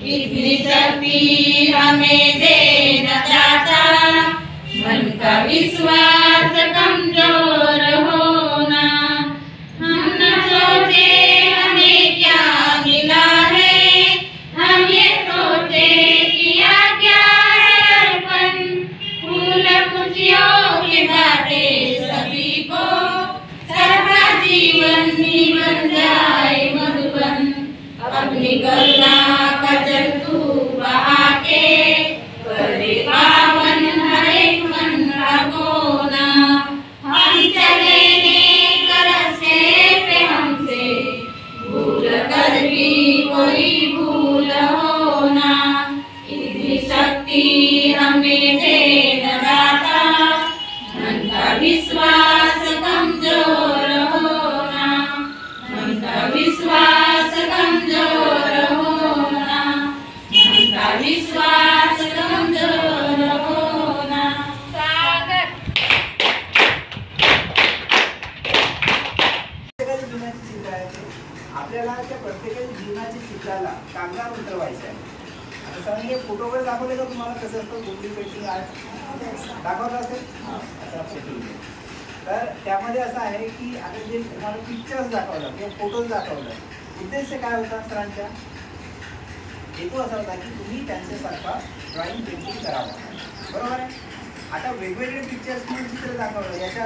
इतनी शक्ति हमें दे न दाता, मन का विश्वास कमजोर होना। हम न सोचे हमें क्या मिला है, हम ये सोचे किया क्या है अर्पण। फूल खुशियों के बाटे सभी को, सबका जीवन भी बन जाए मधुबन। अपनी करुणा का जल तू बहा के, करे पावन हर एक मन का कोना। हम चले नेक रास्ते पे हमसे, भूल कर भी कोई भूल होना। इतनी शक्ति हमें दे न दाता, मन का विश्वास कमजोर होना। मन का विश्वास कमजोर होना, मन का विश्वास कमजोर होना। सागर जीवनाची चित्र आहे ते. आपल्याला त्या प्रत्येकाच्या जीवनाच्या चित्राला कागदावर उतरवायचं आहे. आता सरांनी हे फोटोवर दाखवले का तुम्हाला कसं असतं गुगली पेंटिंग आर्ट दाखवलं असेल. तर त्यामध्ये असं आहे की आता जे तुम्हाला पिक्चर्स दाखवलं किंवा फोटोज दाखवलं, उद्देश काय होता सरांच्या? हेतू असा होता की तुम्ही त्यांच्यासारखा ड्रॉइंग पेंटिंग करावं. बरोबर आहे. आता वेगवेगळे पिक्चर्स चित्र दाखवलं याच्या